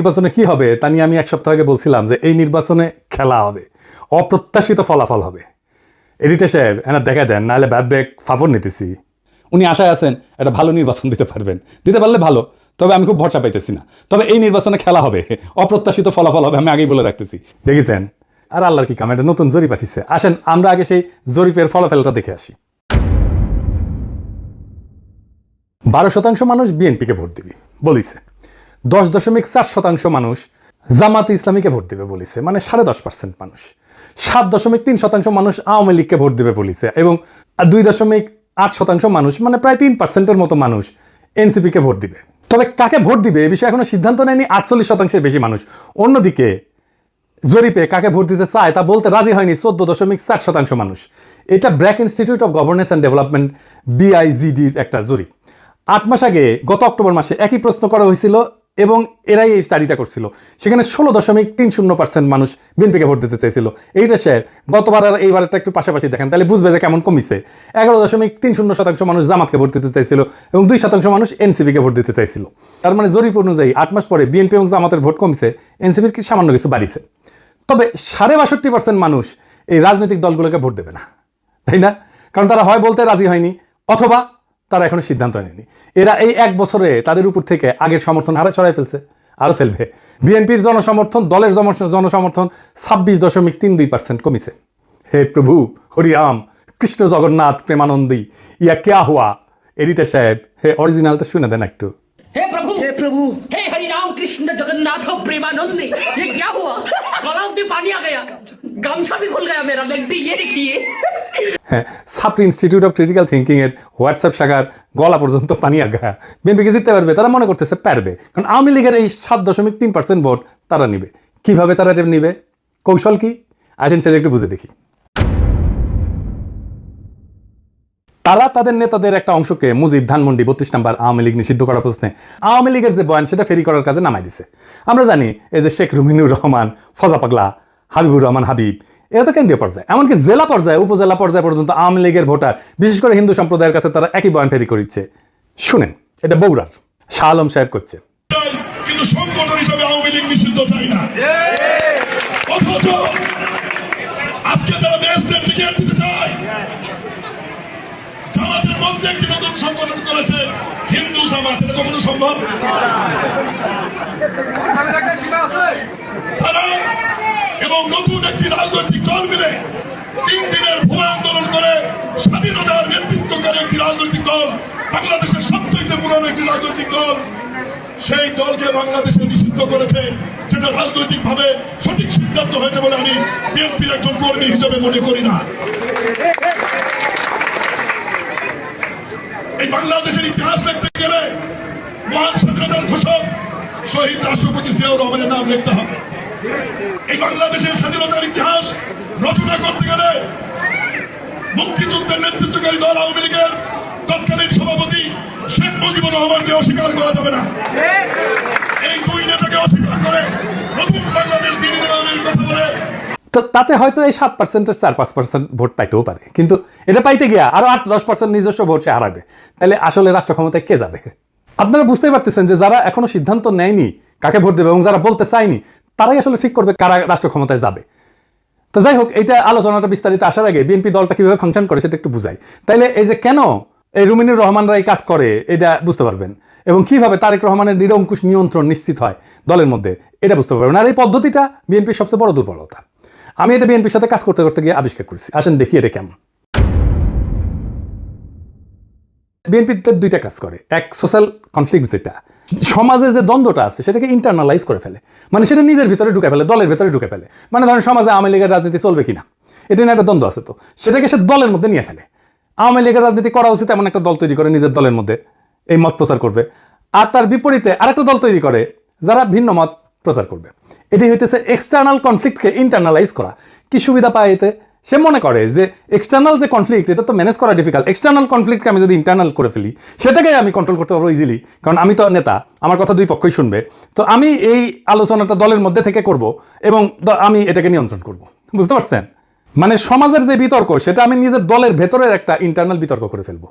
নির্বাচনে কি হবে তা নিয়ে আমি এক সপ্তাহ আগে বলছিলাম যে এই নির্বাচনে খেলা হবে, অপ্রত্যাশিত ফলাফল হবে। এডিটর সাহেব এনার দেখা দেন, নাহলে ব্যাক ফাপড় নিতেছি। উনি আশায় আছেন একটা ভালো নির্বাচন দিতে পারবেন, দিতে পারলে ভালো, তবে আমি খুব ভরসা পাইতেছি না। তবে এই নির্বাচনে খেলা হবে, অপ্রত্যাশিত ফলাফল হবে, আমি আগেই বলে রাখতেছি। দেখেছেন? আর আল্লাহর কি কাম, একটা নতুন জরিপ আসছে। আসেন আমরা আগে সেই জরিপের ফলাফলটা দেখে আসি। 12% মানুষ বিএনপিকে ভোট দিবে বলিছে, 10.4% মানুষ জামাতে ইসলামীকে ভোট দিবে বলিছে, মানে 10.5% মানুষ। 7.3% মানুষ আওয়ামী লীগকে ভোট দিবে বলিছে, এবং 2.8% মানুষ, মানে প্রায় 3%-এর মতো মানুষ এনসিপিকে ভোট দিবে। তবে কাকে ভোট দিবে এ বিষয়ে এখনো সিদ্ধান্ত নেয়নি 48%-এর বেশি মানুষ। অন্যদিকে জরিপে কাকে ভোট দিতে চায় তা বলতে রাজি হয়নি 14.4% মানুষ। এটা BRAC institute of governance and development BIGDর একটা জরিপ। 8 মাস আগে গত অক্টোবর মাসে একই প্রশ্ন করা হয়েছিল এবং এরাই এই স্টাডিটা করছিল। সেখানে 16.30% মানুষ বিএনপিকে ভোট দিতে চাইছিল। এইটা স্যার গতবার আর এইবারটা একটু পাশাপাশি দেখেন, তাহলে বুঝবে যে কেমন কমিছে। 11.30% মানুষ জামাতকে ভোট দিতে চাইছিল এবং 2% মানুষ এনসিপিকে ভোট দিতে চাইছিল। তার মানে জরিপ অনুযায়ী 8 মাস পরে বিএনপি এবং জামাতের ভোট কমছে, এনসিপির কি সামান্য কিছু বাড়িছে। তবে 62% মানুষ এই রাজনৈতিক দলগুলোকে ভোট দেবে না, তাই না? কারণ তারা হয় বলতে রাজি হয়নি, অথবা তারা এখনো সিদ্ধান্ত নেয়নি। এরা এই 1 বছরে তাদের উপর থেকে আগের সমর্থন হারে সরাই ফেলছে, আরও ফেলবে। বিএনপির জনসমর্থন, দলের জনসমর্থন 26.32% কমিছে। হে প্রভু হরিরাম কৃষ্ণ জগন্নাথ প্রেমানন্দী ইয়া ক্যা হুয়া। এডিটর সাহেব হে অরিজিনালটা শুনে দেন একটু। हे प्रभु हे हरि राम कृष्ण जगन्नाथ प्रेमानंदी ये क्या हुआ? गलाव में पानी आ गया, गामछा भी खुल गया मेरा, लगती ये देखिए। হ্যাঁ, ছাত্র ইনস্টিটিউট অফ ক্রিটিক্যাল থিঙ্কিং এর হোয়াটসঅ্যাপ শাখার গলা পর্যন্ত পানি আগা। বিএনপিকে জিততে পারবে, তারা মনে করতেছে পারবে, কারণ আওয়ামী লীগের এই 7.3% ভোট তারা নিবে। কিভাবে তারা এটা নিবে, কৌশল কি, আসেন সেটা একটু বুঝে দেখি। তারা তাদের নেতাদের একটা অংশকে মুজিব, ধানমন্ডি, 32 নম্বর আওয়ামী লীগ নিষিদ্ধ করার প্রশ্নে আওয়ামী লীগের যে বয়ান সেটা ফেরি করার কাজে নামাই দিছে। আমরা জানি এই যে শেখ রুমিনুর রহমান, ফজা পাগলা, হাবিবুর রহমান হাবিব, এরা তো কেন্দ্রীয় পর্যায়ে, এমনকি জেলা পর্যায়ে, উপজেলা পর্যায়ে পর্যন্ত আওয়ামী লীগের ভোটার, বিশেষ করে হিন্দু সম্প্রদায়ের কাছে তারা একই বয়ান ফেরি করিচ্ছে। শুনেন, এটা বগুড়ার শাহ আলম সাহেব করছে। কিন্তু সংগঠন হিসেবে আওয়ামী লীগ নিষিদ্ধ চাই না, অথচ আজকে যারা দেশের টিকিট দিতে চায়, জামাতের মধ্যে একটি নতুন সংগঠন করেছে হিন্দু জামাত, এটা কখনো সম্ভব? তারা এবং নতুন একটি রাজনৈতিক দল মিলে 3 দিনের ভুয়া আন্দোলন করে স্বাধীনতার নেতৃত্ব করে একটি রাজনৈতিক দল, বাংলাদেশের সবচেয়ে পুরনো একটি রাজনৈতিক দল, সেই দলকে বাংলাদেশে নিষিদ্ধ করেছে, যেটা রাজনৈতিক ভাবে সঠিক সিদ্ধান্ত হয়েছে বলে আমি বিএনপির একজন কর্মী হিসেবে মনে করি না। এই বাংলাদেশের ইতিহাস লিখতে গেলে মহান স্বাধীনতার ঘোষক শহীদ রাষ্ট্রপতি জিয়াউর রহমানের নাম লিখতে হবে। এই বাংলাদেশের স্বাধীনতার ইতিহাস রচনা করতে গেলে মুক্তিযুদ্ধের নেতৃত্বকারী দল আওয়ামী লীগের তৎকালীন সভাপতি শেখ মুজিবুর রহমানকে অস্বীকার করা যাবে না। এই 2 নেতাকে অস্বীকার করে নতুন বাংলাদেশ বিনির্মাণের কথা বলে তো তাতে হয়তো এই 7%-এর 4-5% ভোট পাইতেও পারে, কিন্তু এটা পাইতে গিয়া আরো 8-10% নিজস্ব ভোট সে হারাবে। তাহলে আসলে রাষ্ট্র ক্ষমতায় কে যাবে? আপনারা বুঝতেই পারতেছেন যে যারা এখনো সিদ্ধান্ত নেয়নি কাকে ভোট দেবে এবং যারা বলতে চায়নি, তারাই আসলে ঠিক করবে কারা রাষ্ট্র ক্ষমতায় যাবে। তো যাই হোক, এইটা আলোচনাটা বিস্তারিত আসার আগে বিএনপি দলটা কিভাবে ফাংশন করে সেটা একটু বুঝাই। তাইলে এই যে কেন এই রুমিনুর রহমানরা এই কাজ করে এটা বুঝতে পারবেন, এবং কিভাবে তারেক রহমানের নিরঙ্কুশ নিয়ন্ত্রণ নিশ্চিত হয় দলের মধ্যে এটা বুঝতে পারবেন। আর এই পদ্ধতিটা বিএনপির সবচেয়ে বড় দুর্বলতা। আমি এটা বিএনপির সাথে কাজ করতে করতে গিয়ে আবিষ্কার করেছি। আসেন দেখি এটা কেমন। বিএনপিতে 2টা কাজ করে। এক, সোশ্যাল কনফ্লিক্ট, যেটা সমাজে যে দ্বন্দ্বটা আছে সেটাকে ইন্টারনালাইজ করে ফেলে, মানে সেটা নিজের ভিতরে ঢুকে ফেলে, দলের ভিতরে ঢুকে ফেলে। মানে ধরেন সমাজে আওয়ামী লীগের রাজনীতি চলবে কিনা, এটা নিয়ে একটা দ্বন্দ্ব আছে, তো সেটাকে সে দলের মধ্যে নিয়ে ফেলে। আওয়ামী লীগের রাজনীতি করা উচিত এমন একটা দল তৈরি করে নিজের দলের মধ্যে এই মত প্রচার করবে, আর তার বিপরীতে আরেকটা দল তৈরি করে যারা ভিন্ন মত প্রচার করবে। এটি হইতেছে এক্সটার্নাল কনফ্লিক্টকে ইন্টারনালাইজ করা। কি সুবিধা পায় এতে? সে মনে করে যে এক্সটার্নাল যে কনফ্লিক্ট এটা তো ম্যানেজ করা ডিফিকাল্ট, এক্সটার্নাল কনফ্লিক্টকে আমি যদি ইন্টারনাল করে ফেলি সেটাকে আমি কন্ট্রোল করতে পারবো ইজিলি, কারণ আমি তো নেতা, আমার কথা 2 পক্ষই শুনবে। তো আমি এই আলোচনাটা দলের মধ্যে থেকে করব এবং আমি এটাকে নিয়ন্ত্রণ করব। বুঝতে পারছেন? মানে সমাজের যে বিতর্ক সেটা আমি নিজের দলের ভেতরের একটা ইন্টারনাল বিতর্ক করে ফেলবো।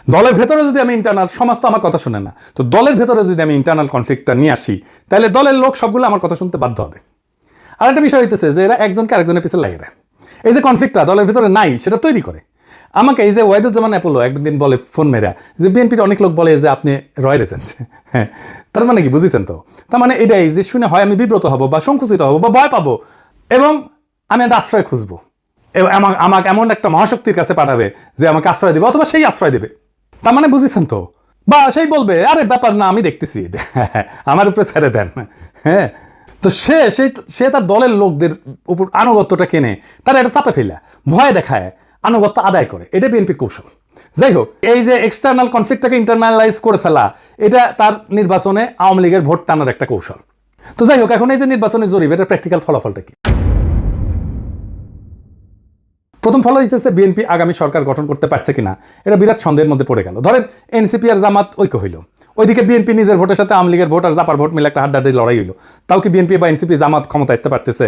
দলের ভেতরে যদি আমি ইন্টারনাল, সমাজ তো আমার কথা শুনে না, তো দলের ভেতরে যদি আমি ইন্টারনাল কনফ্লিক্টটা নিয়ে আসি, তাহলে দলের লোক সবগুলো আমার কথা শুনতে বাধ্য হবে। আর একটা বিষয় হইতেছে যে এরা একজনকে আরেকজনের পিছনে লাগিয়ে দেয়। এই যে কনফ্লিক্টটা দলের ভিতরে নাই, সেটা তৈরি করে। আমাকে এই যে ওয়াহিদুজ্জামান অ্যাপোলো একদিন বলে ফোন মেরা যে বিএনপির অনেক লোক বলে যে আপনি রয়ের এজেন্ট। হ্যাঁ, তার মানে কি বুঝেছেন তো? তার মানে এটাই যে শুনে হয় আমি বিব্রত হব বা সংকুচিত হব বা ভয় পাবো, এবং আমি একটা আশ্রয় খুঁজবো, এবং আমাকে এমন একটা মহাশক্তির কাছে পাঠাবে যে আমাকে আশ্রয় দেবে, অথবা সেই আশ্রয় দেবে। তার মানে বুঝেছেন তো? বা সেই বলবে আরে ব্যাপার না, আমি দেখতেছি, আমার উপরে ছেড়ে দেন। হ্যাঁ, তো সে তার দলের লোকদের উপর আনুগত্যটা কেনে, তারা এটা চাপে ফেলে ভয় দেখায়, আনুগত্য আদায় করে। এটা বিএনপির কৌশল। যাই হোক, এই যে এক্সটার্নাল কনফ্লিক্টটাকে ইন্টারনালাইজ করে ফেলা, এটা তার নির্বাচনে আওয়ামী লীগের ভোট টানার একটা কৌশল। তো যাই হোক, এখন এই যে নির্বাচনী জরিপ, এটা প্র্যাকটিক্যাল ফলাফলটা কি? প্রথম ফল হইতেছে বিএনপি আগামী সরকার গঠন করতে পারছে কিনা, এটা বিরাট সন্দেহের মধ্যে পড়ে গেল। ধরেন এনসিপি আর জামাত ঐক্য হইল, ওইদিকে বিএনপি নিজের ভোটের সাথে আওয়ামী লীগের ভোট আর জাপার ভোট মিলে একটা হাড্ডাহাড্ডি লড়াই হইল। তাও কি বিএনপি বা এনসিপি জামাত ক্ষমতা আসতে পারতেছে?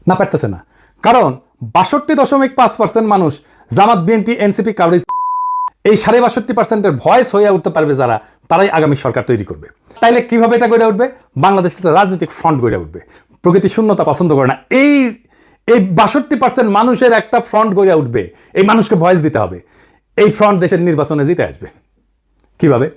না, পারতেছে না। কারণ ৬২.৫% মানুষ জামাত, বিএনপি, এনসিপি কাউরি, এই ৬২.৫%-এর ভয়েস হয়ে উঠতে পারবে যারা, তারাই আগামী সরকার তৈরি করবে। তাইলে কিভাবে এটা গড়ে উঠবে? বাংলাদেশ একটা রাজনৈতিক ফ্রন্ট গড়ে উঠবে। প্রকৃতি শূন্যতা পছন্দ করে না। এই ৬২% মানুষের একটা ফ্রন্ট গড়ে উঠবে। এই মানুষকে ভয়েস দিতে হবে। এই ফ্রন্ট দেশের নির্বাচনে জিতে আসবে। কিভাবে?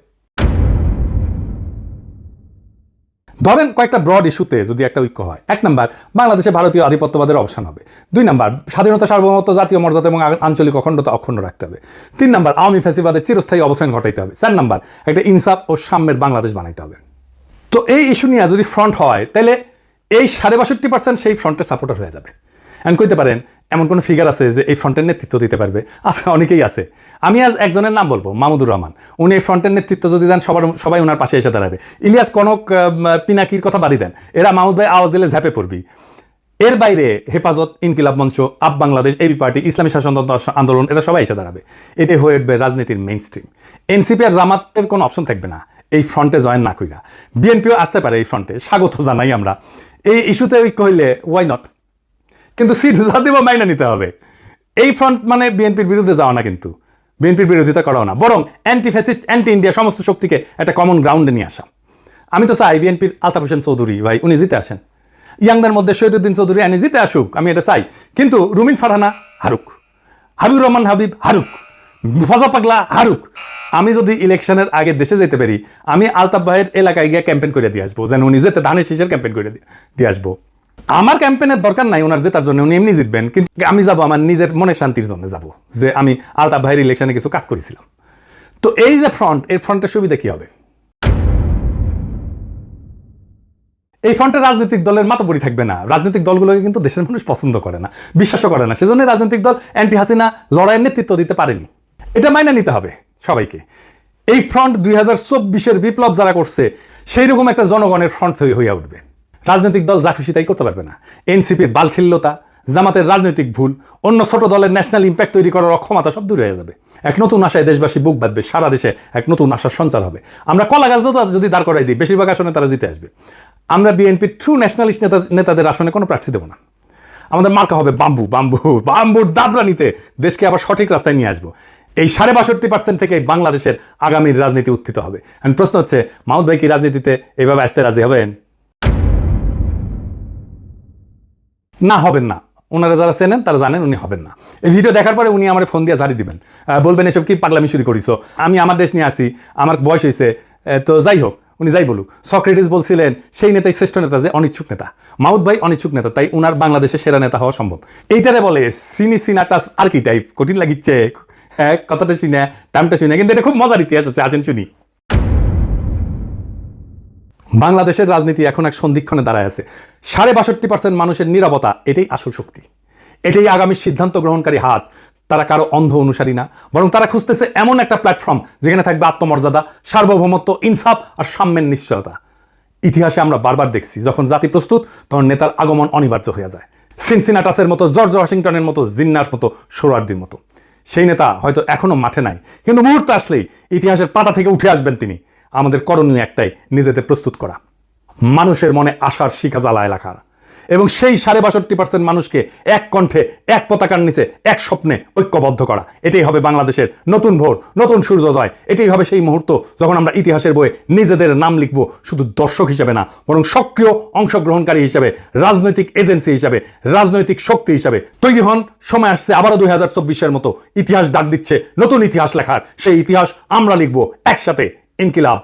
ধরেন কয়েকটা ব্রড ইস্যুতে যদি একটা ঐক্য হয়। ১ নাম্বার, বাংলাদেশে ভারতীয় আধিপত্যবাদের অবসান হবে। ২ নাম্বার, স্বাধীনতা, সার্বভৌমত্ব, জাতীয় মর্যাদা এবং আঞ্চলিক অখণ্ডতা অক্ষুণ্ণ রাখতে হবে। ৩ নাম্বার, আওয়ামী ফ্যাসিবাদের চিরস্থায়ী অবসান ঘটাইতে হবে। ৪ নাম্বার, একটা ইনসাফ ও সাম্যের বাংলাদেশ বানাইতে হবে। তো এই ইস্যু নিয়ে যদি ফ্রন্ট হয়, তাহলে এই ৬২.৫% সেই ফ্রন্টের সাপোর্টার হয়ে যাবে। এখন কইতে পারেন এমন কোনো ফিগার আছে যে এই ফ্রন্টের নেতৃত্ব দিতে পারবে? আচ্ছা, অনেকেই আছে। আমি আজ একজনের নাম বলবো, মাহমুদুর রহমান। উনি এই ফ্রন্টের নেতৃত্ব যদি দেন, সবাই ওনার পাশে এসে দাঁড়াবে। ইলিয়াস, কনক, পিনাকির কথা বাড়ি দেন, এরা মাহমুদ ভাই আওয়াজ দিলে ঝাঁপে পড়বি। এর বাইরে হেফাজত, ইনকিলাব মঞ্চ, আপ বাংলাদেশ, এবি পার্টি, ইসলামী শাসনতন্ত্র আন্দোলন, এরা সবাই এসে দাঁড়াবে। এটাই হয়ে উঠবে রাজনীতির মেইন স্ট্রিম। এনসিপি আর জামাতের কোনো অপশন থাকবে না এই ফ্রন্টে জয়েন না কইরা। বিএনপিও আসতে পারে এই ফ্রন্টে, স্বাগত জানাই আমরা। এই ইস্যুতে ঐক্য হইলে ওয়াই নট, কিন্তু সিট জাতীয় মাইনা নিতে হবে। এই ফ্রন্ট মানে বিএনপির বিরুদ্ধে যাওয়া না, কিন্তু বিএনপির বিরোধিতা করাও না, বরং অ্যান্টি ফ্যাসিস্ট, অ্যান্টি ইন্ডিয়া সমস্ত শক্তিকে একটা কমন গ্রাউন্ডে নিয়ে আসা। আমি তো চাই বিএনপির আলতাফ হোসেন চৌধুরী ভাই উনি জিতে আসেন, ইয়াংদের মধ্যে শহীদুদ্দিন চৌধুরী আনি জিতে আসুক, আমি এটা চাই। কিন্তু রুমিন ফারহানা হারুক, হাবিবুর রহমান হাবিব হারুক, ফজা পাগলা হারুক। আমি যদি ইলেকশনের আগে দেশে যেতে পারি, আমি আলতাফ ভাইয়ের এলাকায় গিয়ে ক্যাম্পেইন করে দিয়ে আসবো, যেন উনি যেতে ধানের শীষের ক্যাম্পেইন করে দিয়ে আসবো। আমার ক্যাম্পেইনের দরকার নাই ওনার জেতার জন্য, উনি এমনি জিতবেন, কিন্তু আমি যাবো আমার নিজের মনের শান্তির জন্য যাব, যে আমি আলতাফ ভাইয়ের ইলেকশনে কিছু কাজ করেছিলাম। তো এই যে ফ্রন্ট, এই ফ্রন্টের সুবিধা কি হবে? এই ফ্রন্টে রাজনৈতিক দলের মাতবরি থাকবে না। রাজনৈতিক দলগুলোকে কিন্তু দেশের মানুষ পছন্দ করে না, বিশ্বাসও করে না। সেজন্য রাজনৈতিক দল অ্যান্টি হাসিনা লড়াইয়ের নেতৃত্ব দিতে পারেনি। এটা মাইনে নিতে হবে সবাইকে। এই ফ্রন্ট ২০২৪-এর বিপ্লব যারা করছে, সেই রকম একটা জনগণের ফ্রন্ট হইয়া উঠবে। রাজনৈতিক দল যা খুশি তাই করতে পারবে না। এনসিপির বালখিল্যতা, জামাতের রাজনৈতিক ভুল, অন্য ছোট দলের ন্যাশনাল ইম্প্যাক্ট তৈরি করার অক্ষমতা সব দূর হয়ে যাবে। এক নতুন আশায় দেশবাসী বুক বাঁধবে, সারা দেশে এক নতুন আশার সঞ্চার হবে। আমরা কলা গাছ যদি দাঁড় করাই দিই, বেশিরভাগ আসনে তারা জিতে আসবে। আমরা বিএনপির ট্রু ন্যাশনালিস্ট নেতাদের আসনে কোনো প্রার্থী দেবো না। আমাদের মার্কা হবে বাম্বু, বাম্বুর দাবরানিতে দেশকে আবার সঠিক রাস্তায় নিয়ে আসবো। এই ৬২% থেকে বাংলাদেশের আগামীর রাজনীতি উত্থিত হবে। প্রশ্ন হচ্ছে, মাহমুদ ভাই কি রাজনীতিতে এভাবে আসতে রাজি হবেন? না, হবেন না। ওনারা যারা চেনেন তারা জানেন উনি হবেন না। এই ভিডিও দেখার পরে উনি আমার ফোন দিয়ে ঝাড়ি দিবেন, বলবেন এসব কি পাগলামি শুরু করিস, আমি আমার দেশ নিয়ে আসি, আমার বয়স হয়েছে। তো যাই হোক, উনি যাই বলুক, সক্রেটিস বলছিলেন সেই নেতাই শ্রেষ্ঠ নেতা যে অনিচ্ছুক নেতা। মাহমুদ ভাই অনিচ্ছুক নেতা, তাই উনার বাংলাদেশের সেরা নেতা হওয়া সম্ভব। এইটারে বলে সিনাটাস আর্কিটাইপ। কঠিন লাগিচ্ছে হ্যাঁ কথাটা শুনে, টাইমটা শুনে, কিন্তু এটা খুব মজার ইতিহাস হচ্ছে। আসেন শুনি। বাংলাদেশের রাজনীতি এখন এক সন্ধিক্ষণে দাঁড়ায় আছে। ৬২% মানুষের নীরবতা, এটাই আসল শক্তি, এটাই আগামী সিদ্ধান্ত গ্রহণকারী হাত। তারা কারো অন্ধ অনুসারী না, বরং তারা খুঁজতেছে এমন একটা প্ল্যাটফর্ম যেখানে থাকবে আত্মমর্যাদা, সার্বভৌমত্ব, ইনসাফ আর সাম্যের নিশ্চয়তা। ইতিহাসে আমরা বারবার দেখছি, যখন জাতি প্রস্তুত তখন নেতার আগমন অনিবার্য হয়ে যায়। সিনসিনাটাসের মতো, জর্জ ওয়াশিংটনের মতো, জিন্নার মতো, সোহরাওয়ার্দীর মতো। সেই নেতা হয়তো এখনো মাঠে নাই, কিন্তু মুহূর্তে আসলেই ইতিহাসের পাতা থেকে উঠে আসবেন তিনি। আমাদের করণীয় একটাই, নিজেদের প্রস্তুত করা, মানুষের মনে আশার শিখা জ্বালায় রাখা। এবং সেই 62% মানুষকে এক কণ্ঠে এক পতাকার নিচে এক স্বপ্নে ঐক্যবদ্ধ করা। এটাই হবে বাংলাদেশের নতুন ভোর, নতুন সূর্যোদয়। এটাই হবে সেই মুহূর্ত যখন আমরা ইতিহাসের বইয়ে নিজেদের নাম লিখব, শুধু দর্শক হিসেবে না, বরং সক্রিয় অংশগ্রহণকারী হিসেবে, রাজনৈতিক এজেন্সি হিসেবে, রাজনৈতিক শক্তি হিসেবে তৈরি হন। সময় আসছে আবারও 2024-এর মতো ইতিহাস ডাক দিচ্ছে নতুন ইতিহাস লেখার। সেই ইতিহাস আমরা লিখব একসাথে। ইনকিলাব